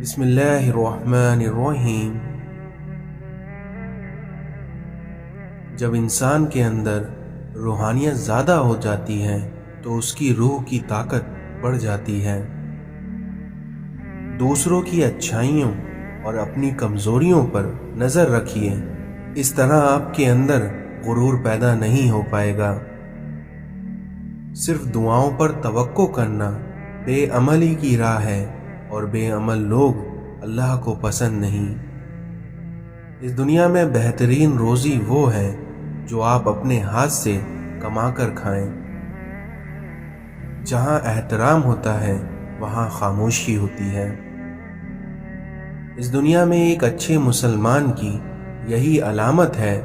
بسم اللہ الرحمن الرحیم۔ جب انسان کے اندر روحانیت زیادہ ہو جاتی ہے تو اس کی روح کی طاقت بڑھ جاتی ہے۔ دوسروں کی اچھائیوں اور اپنی کمزوریوں پر نظر رکھیے، اس طرح آپ کے اندر غرور پیدا نہیں ہو پائے گا۔ صرف دعاؤں پر توقع کرنا بے عملی کی راہ ہے، اور بے عمل لوگ اللہ کو پسند نہیں۔ اس دنیا میں بہترین روزی وہ ہے جو آپ اپنے ہاتھ سے کما کر کھائیں۔ جہاں احترام ہوتا ہے وہاں خاموشی ہوتی ہے۔ اس دنیا میں ایک اچھے مسلمان کی یہی علامت ہے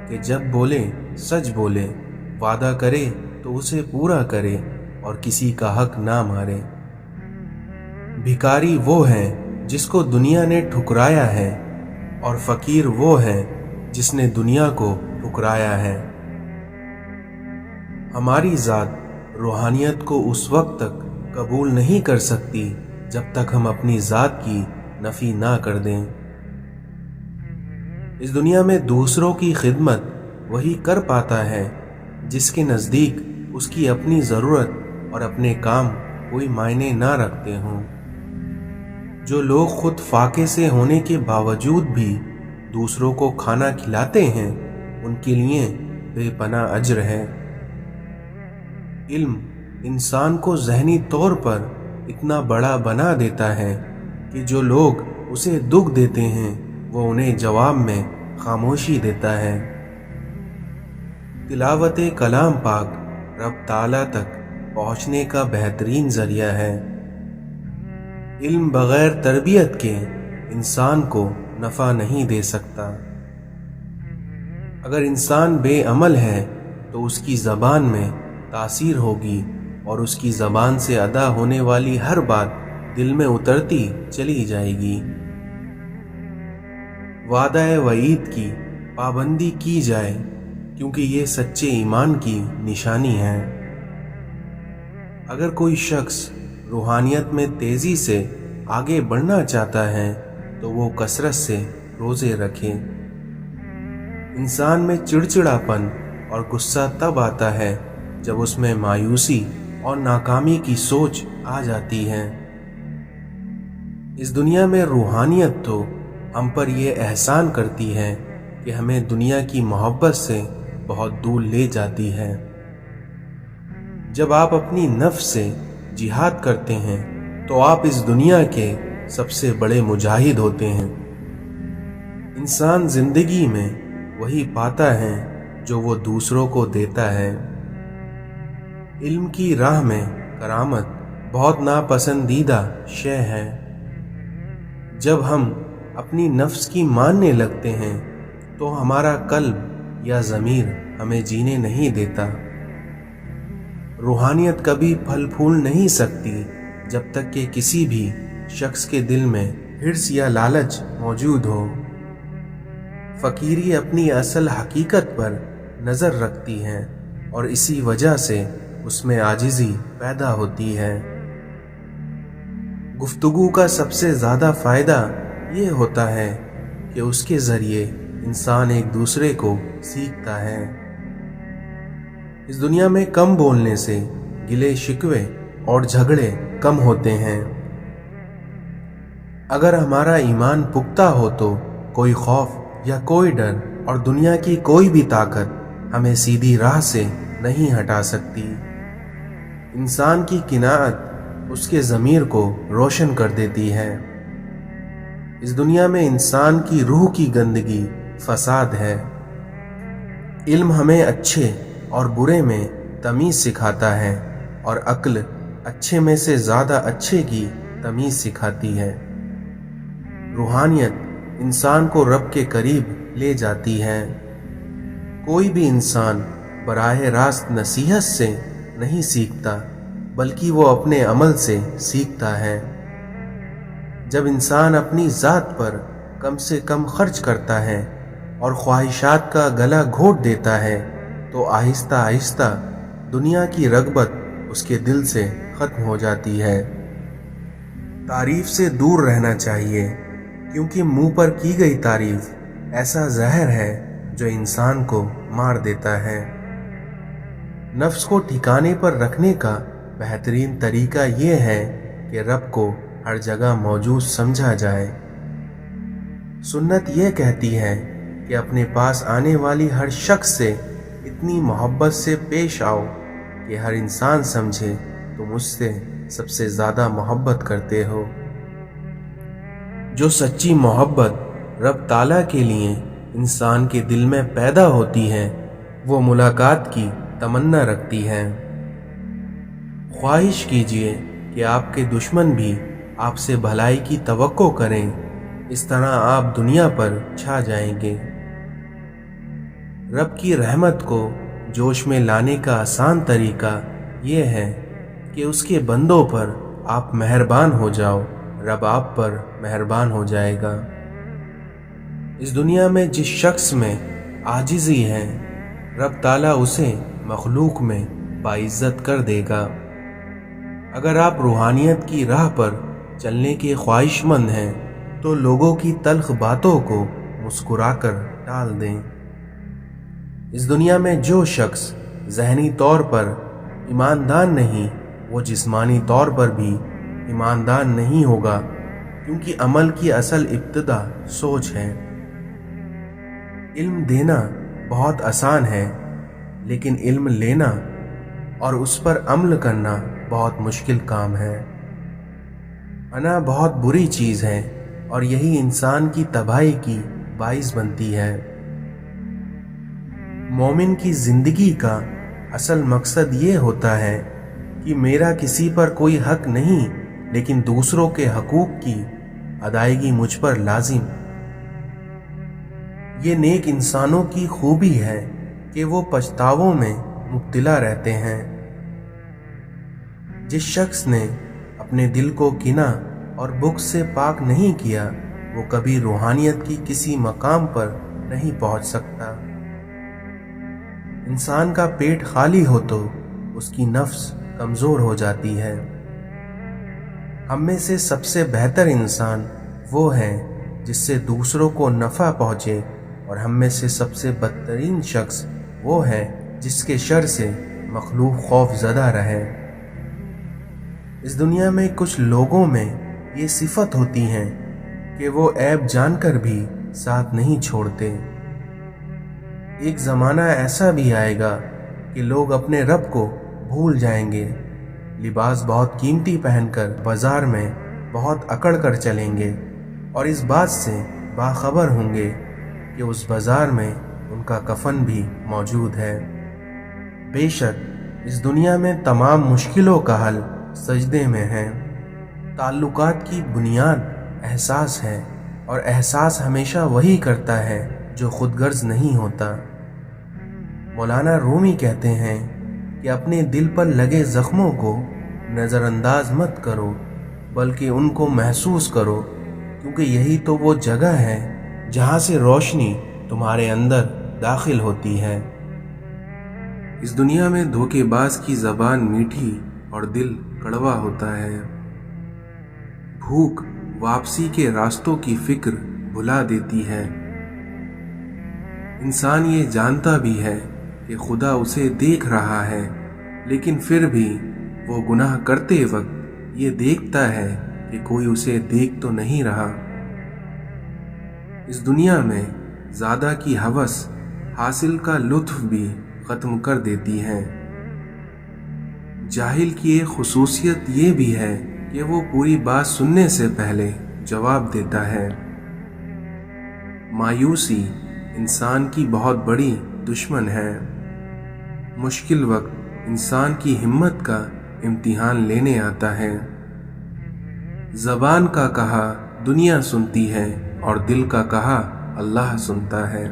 کہ جب بولے سچ بولے، وعدہ کرے تو اسے پورا کرے اور کسی کا حق نہ مارے۔ بھکاری وہ ہے جس کو دنیا نے ٹھکرایا ہے، اور فقیر وہ ہے جس نے دنیا کو ٹھکرایا ہے۔ ہماری ذات روحانیت کو اس وقت تک قبول نہیں کر سکتی جب تک ہم اپنی ذات کی نفی نہ کر دیں۔ اس دنیا میں دوسروں کی خدمت وہی کر پاتا ہے جس کے نزدیک اس کی اپنی ضرورت اور اپنے کام کوئی معنی نہ رکھتے ہوں۔ جو لوگ خود فاقے سے ہونے کے باوجود بھی دوسروں کو کھانا کھلاتے ہیں، ان کے لیے بے پناہ اجر ہے۔ علم انسان کو ذہنی طور پر اتنا بڑا بنا دیتا ہے کہ جو لوگ اسے دکھ دیتے ہیں وہ انہیں جواب میں خاموشی دیتا ہے۔ تلاوت کلام پاک رب تعالیٰ تک پہنچنے کا بہترین ذریعہ ہے۔ علم بغیر تربیت کے انسان کو نفع نہیں دے سکتا۔ اگر انسان بے عمل ہے تو اس کی زبان میں تاثیر ہوگی، اور اس کی زبان سے ادا ہونے والی ہر بات دل میں اترتی چلی جائے گی۔ وعدہ وعید کی پابندی کی جائے، کیونکہ یہ سچے ایمان کی نشانی ہے۔ اگر کوئی شخص روحانیت میں تیزی سے آگے بڑھنا چاہتا ہے تو وہ کثرت سے روزے رکھے۔ انسان میں چڑچڑاپن اور غصہ تب آتا ہے جب اس میں مایوسی اور ناکامی کی سوچ آ جاتی ہے۔ اس دنیا میں روحانیت تو ہم پر یہ احسان کرتی ہے کہ ہمیں دنیا کی محبت سے بہت دور لے جاتی ہے۔ جب آپ اپنی نفس سے جہاد کرتے ہیں تو آپ اس دنیا کے سب سے بڑے مجاہد ہوتے ہیں۔ انسان زندگی میں وہی پاتا ہے جو وہ دوسروں کو دیتا ہے۔ علم کی راہ میں کرامت بہت ناپسندیدہ شے ہے۔ جب ہم اپنی نفس کی ماننے لگتے ہیں تو ہمارا قلب یا ضمیر ہمیں جینے نہیں دیتا۔ روحانیت کبھی پھل پھول نہیں سکتی جب تک کہ کسی بھی شخص کے دل میں حرص یا لالچ موجود ہو۔ فقیری اپنی اصل حقیقت پر نظر رکھتی ہے، اور اسی وجہ سے اس میں عاجزی پیدا ہوتی ہے۔ گفتگو کا سب سے زیادہ فائدہ یہ ہوتا ہے کہ اس کے ذریعے انسان ایک دوسرے کو سیکھتا ہے۔ اس دنیا میں کم بولنے سے گلے شکوے اور جھگڑے کم ہوتے ہیں۔ اگر ہمارا ایمان پختہ ہو تو کوئی خوف یا کوئی ڈر اور دنیا کی کوئی بھی طاقت ہمیں سیدھی راہ سے نہیں ہٹا سکتی۔ انسان کی قناعت اس کے ضمیر کو روشن کر دیتی ہے۔ اس دنیا میں انسان کی روح کی گندگی فساد ہے۔ علم ہمیں اچھے اور برے میں تمیز سکھاتا ہے، اور عقل اچھے میں سے زیادہ اچھے کی تمیز سکھاتی ہے۔ روحانیت انسان کو رب کے قریب لے جاتی ہے۔ کوئی بھی انسان براہ راست نصیحت سے نہیں سیکھتا، بلکہ وہ اپنے عمل سے سیکھتا ہے۔ جب انسان اپنی ذات پر کم سے کم خرچ کرتا ہے اور خواہشات کا گلا گھونٹ دیتا ہے تو آہستہ آہستہ دنیا کی رغبت اس کے دل سے ختم ہو جاتی ہے۔ تعریف سے دور رہنا چاہیے، کیونکہ منہ پر کی گئی تعریف ایسا زہر ہے جو انسان کو مار دیتا ہے۔ نفس کو ٹھکانے پر رکھنے کا بہترین طریقہ یہ ہے کہ رب کو ہر جگہ موجود سمجھا جائے۔ سنت یہ کہتی ہے کہ اپنے پاس آنے والی ہر شخص سے اتنی محبت سے پیش آؤ کہ ہر انسان سمجھے تم اس سے سب سے زیادہ محبت کرتے ہو۔ جو سچی محبت رب تعالیٰ کے لیے انسان کے دل میں پیدا ہوتی ہے، وہ ملاقات کی تمنا رکھتی ہے۔ خواہش کیجئے کہ آپ کے دشمن بھی آپ سے بھلائی کی توقع کریں، اس طرح آپ دنیا پر چھا جائیں گے۔ رب کی رحمت کو جوش میں لانے کا آسان طریقہ یہ ہے کہ اس کے بندوں پر آپ مہربان ہو جاؤ، رب آپ پر مہربان ہو جائے گا۔ اس دنیا میں جس شخص میں عاجزی ہے، رب تعالیٰ اسے مخلوق میں باعزت کر دے گا۔ اگر آپ روحانیت کی راہ پر چلنے کے خواہش مند ہیں تو لوگوں کی تلخ باتوں کو مسکرا کر ٹال دیں۔ اس دنیا میں جو شخص ذہنی طور پر ایماندار نہیں، وہ جسمانی طور پر بھی ایماندار نہیں ہوگا، کیونکہ عمل کی اصل ابتدا سوچ ہے۔ علم دینا بہت آسان ہے، لیکن علم لینا اور اس پر عمل کرنا بہت مشکل کام ہے۔ انا بہت بری چیز ہے اور یہی انسان کی تباہی کی باعث بنتی ہے۔ مومن کی زندگی کا اصل مقصد یہ ہوتا ہے کہ میرا کسی پر کوئی حق نہیں، لیکن دوسروں کے حقوق کی ادائیگی مجھ پر لازم۔ یہ نیک انسانوں کی خوبی ہے کہ وہ پچھتاووں میں مبتلا رہتے ہیں۔ جس شخص نے اپنے دل کو کینہ اور بغض سے پاک نہیں کیا، وہ کبھی روحانیت کی کسی مقام پر نہیں پہنچ سکتا۔ انسان کا پیٹ خالی ہو تو اس کی نفس کمزور ہو جاتی ہے۔ ہم میں سے سب سے بہتر انسان وہ ہے جس سے دوسروں کو نفع پہنچے، اور ہم میں سے سب سے بدترین شخص وہ ہے جس کے شر سے مخلوق خوف زدہ رہے۔ اس دنیا میں کچھ لوگوں میں یہ صفت ہوتی ہے کہ وہ عیب جان کر بھی ساتھ نہیں چھوڑتے۔ ایک زمانہ ایسا بھی آئے گا کہ لوگ اپنے رب کو بھول جائیں گے، لباس بہت قیمتی پہن کر بازار میں بہت اکڑ کر چلیں گے، اور اس بات سے باخبر ہوں گے کہ اس بازار میں ان کا کفن بھی موجود ہے۔ بے شک اس دنیا میں تمام مشکلوں کا حل سجدے میں ہے۔ تعلقات کی بنیاد احساس ہے، اور احساس ہمیشہ وہی کرتا ہے جو خود غرض نہیں ہوتا۔ مولانا رومی کہتے ہیں کہ اپنے دل پر لگے زخموں کو نظر انداز مت کرو، بلکہ ان کو محسوس کرو، کیونکہ یہی تو وہ جگہ ہے جہاں سے روشنی تمہارے اندر داخل ہوتی ہے۔ اس دنیا میں دھوکے باز کی زبان میٹھی اور دل کڑوا ہوتا ہے۔ بھوک واپسی کے راستوں کی فکر بھلا دیتی ہے۔ انسان یہ جانتا بھی ہے کہ خدا اسے دیکھ رہا ہے، لیکن پھر بھی وہ گناہ کرتے وقت یہ دیکھتا ہے کہ کوئی اسے دیکھ تو نہیں رہا۔ اس دنیا میں زیادہ کی ہوس حاصل کا لطف بھی ختم کر دیتی ہے۔ جاہل کی ایک خصوصیت یہ بھی ہے کہ وہ پوری بات سننے سے پہلے جواب دیتا ہے۔ مایوسی انسان کی بہت بڑی دشمن ہے۔ مشکل وقت انسان کی ہمت کا امتحان لینے آتا ہے۔ زبان کا کہا دنیا سنتی ہے، اور دل کا کہا اللہ سنتا ہے۔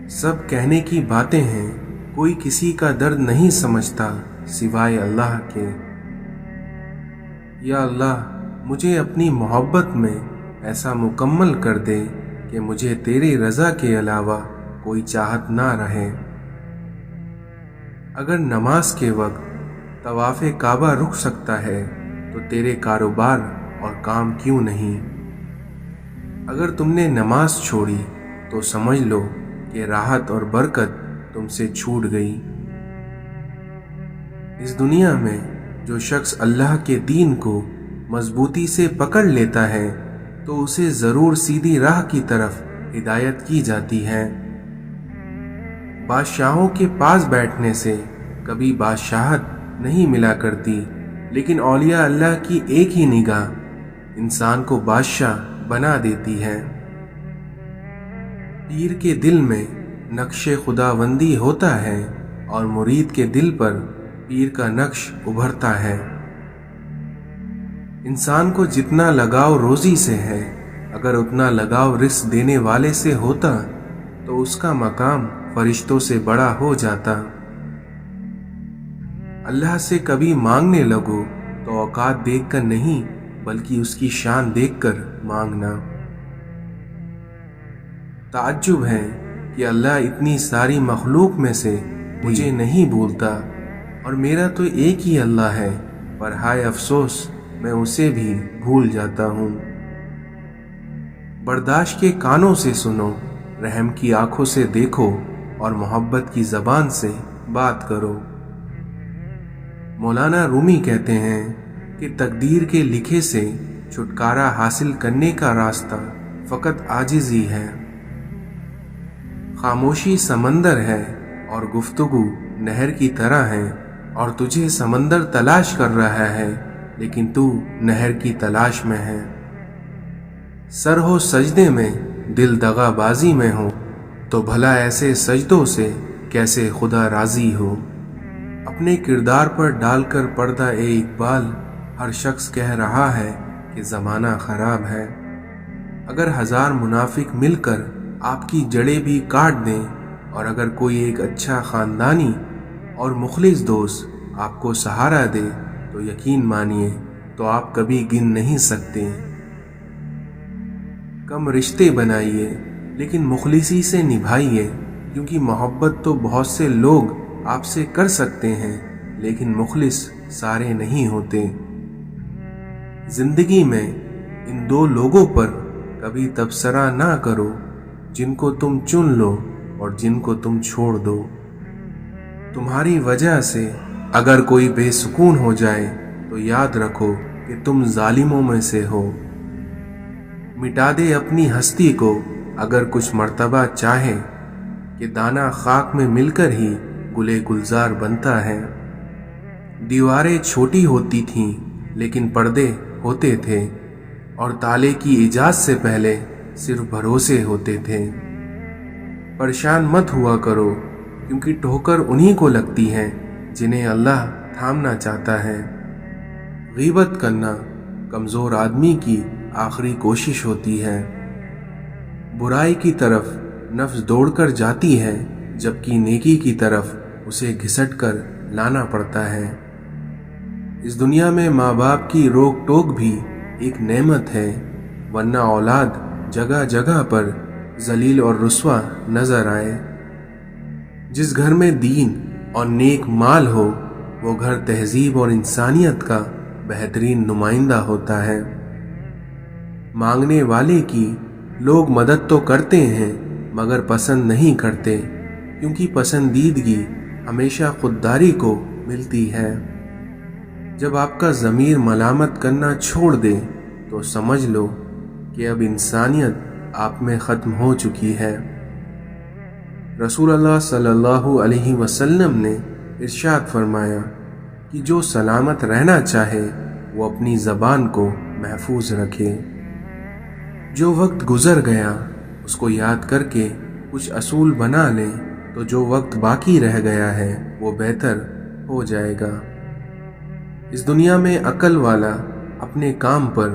سب کہنے کی باتیں ہیں، کوئی کسی کا درد نہیں سمجھتا سوائے اللہ کے۔ یا اللہ، مجھے اپنی محبت میں ایسا مکمل کر دے کہ مجھے تیری رضا کے علاوہ کوئی چاہت نہ رہے۔ اگر نماز کے وقت طواف کعبہ رک سکتا ہے تو تو تیرے کاروبار اور کام کیوں نہیں؟ اگر تم نے نماز چھوڑی تو سمجھ لو کہ راحت اور برکت تم سے چھوٹ گئی۔ اس دنیا میں جو شخص اللہ کے دین کو مضبوطی سے پکڑ لیتا ہے تو اسے ضرور سیدھی راہ کی طرف ہدایت کی جاتی ہے۔ بادشاہوں کے پاس بیٹھنے سے کبھی بادشاہت نہیں ملا کرتی، لیکن اولیاء اللہ کی ایک ہی نگاہ انسان کو بادشاہ بنا دیتی ہے۔ پیر کے دل میں نقش خداوندی ہوتا ہے اور مرید کے دل پر پیر کا نقش ابھرتا ہے۔ انسان کو جتنا لگاؤ روزی سے ہے، اگر اتنا لگاؤ رزق دینے والے سے ہوتا تو اس کا مقام فرشتوں سے بڑا ہو جاتا۔ اللہ سے کبھی مانگنے لگو تو اوقات دیکھ کر نہیں بلکہ اس کی شان دیکھ کر مانگنا۔ تعجب ہے کہ اللہ اتنی ساری مخلوق میں سے مجھے نہیں بھولتا، اور میرا تو ایک ہی اللہ ہے، پر ہائے افسوس میں اسے بھی بھول جاتا ہوں۔ برداشت کے کانوں سے سنو، رحم کی آنکھوں سے دیکھو اور محبت کی زبان سے بات کرو۔ مولانا رومی کہتے ہیں کہ تقدیر کے لکھے سے چھٹکارا حاصل کرنے کا راستہ فقط عاجزی ہے۔ خاموشی سمندر ہے اور گفتگو نہر کی طرح ہے، اور تجھے سمندر تلاش کر رہا ہے لیکن تو نہر کی تلاش میں ہے۔ سر ہو سجدے میں دل دغا بازی میں ہو تو بھلا ایسے سجدوں سے کیسے خدا راضی ہو۔ اپنے کردار پر ڈال کر پردہ اے اقبال، ہر شخص کہہ رہا ہے کہ زمانہ خراب ہے۔ اگر 1000 منافق مل کر آپ کی جڑیں بھی کاٹ دیں، اور اگر کوئی ایک اچھا خاندانی اور مخلص دوست آپ کو سہارا دے تو یقین مانیے تو آپ کبھی گن نہیں سکتے۔ کم رشتے بنائیے لیکن مخلصی سے نبھائیے، کیونکہ محبت تو بہت سے لوگ آپ سے کر سکتے ہیں لیکن مخلص سارے نہیں ہوتے۔ زندگی میں ان 2 لوگوں پر کبھی تبصرہ نہ کرو، جن کو تم چن لو اور جن کو تم چھوڑ دو۔ تمہاری وجہ سے اگر کوئی بے سکون ہو جائے تو یاد رکھو کہ تم ظالموں میں سے ہو۔ مٹا دے اپنی ہستی کو اگر کچھ مرتبہ چاہے، کہ دانہ خاک میں مل کر ہی گلے گلزار بنتا ہے۔ دیواریں چھوٹی ہوتی تھیں لیکن پردے ہوتے تھے، اور تالے کی ایجاد سے پہلے صرف بھروسے ہوتے تھے۔ پریشان مت ہوا کرو، کیونکہ ٹھوکر انہی کو لگتی ہے جنہیں اللہ تھامنا چاہتا ہے۔ غیبت کرنا کمزور آدمی کی آخری کوشش ہوتی ہے۔ برائی کی طرف نفس دوڑ کر جاتی ہے، جبکہ نیکی کی طرف اسے گھسٹ کر لانا پڑتا ہے۔ اس دنیا میں ماں باپ کی روک ٹوک بھی ایک نعمت ہے، ورنہ اولاد جگہ جگہ پر ذلیل اور رسوا نظر آئے۔ جس گھر میں دین اور نیک مال ہو، وہ گھر تہذیب اور انسانیت کا بہترین نمائندہ ہوتا ہے۔ مانگنے والے کی لوگ مدد تو کرتے ہیں مگر پسند نہیں کرتے، کیونکہ پسندیدگی ہمیشہ خودداری کو ملتی ہے۔ جب آپ کا ضمیر ملامت کرنا چھوڑ دے تو سمجھ لو کہ اب انسانیت آپ میں ختم ہو چکی ہے۔ رسول اللہ صلی اللہ علیہ وسلم نے ارشاد فرمایا کہ جو سلامت رہنا چاہے وہ اپنی زبان کو محفوظ رکھے۔ جو وقت گزر گیا اس کو یاد کر کے کچھ اصول بنا لیں تو جو وقت باقی رہ گیا ہے وہ بہتر ہو جائے گا۔ اس دنیا میں عقل والا اپنے کام پر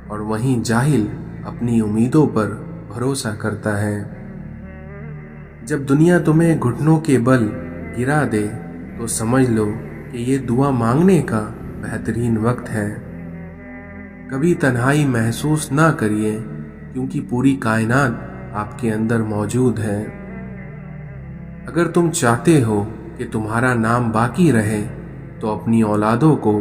اور وہیں جاہل اپنی امیدوں پر بھروسہ کرتا ہے۔ جب دنیا تمہیں گھٹنوں کے بل گرا دے تو سمجھ لو کہ یہ دعا مانگنے کا بہترین وقت ہے۔ کبھی تنہائی محسوس نہ کریے، کیونکہ پوری کائنات آپ کے اندر موجود ہے۔ اگر تم چاہتے ہو کہ تمہارا نام باقی رہے تو اپنی اولادوں کو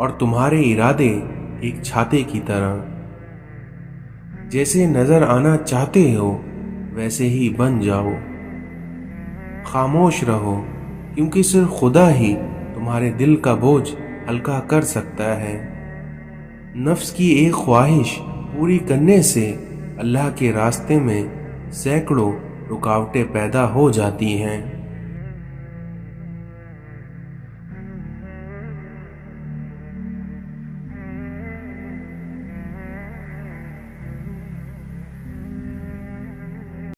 اور تمہارے ارادے ایک چھاتے کی طرح، جیسے نظر آنا چاہتے ہو ویسے ہی بن جاؤ۔ خاموش رہو، کیونکہ صرف خدا ہی تمہارے دل کا بوجھ ہلکا کر سکتا ہے۔ نفس کی ایک خواہش پوری کرنے سے اللہ کے راستے میں سینکڑوں رکاوٹیں پیدا ہو جاتی ہیں۔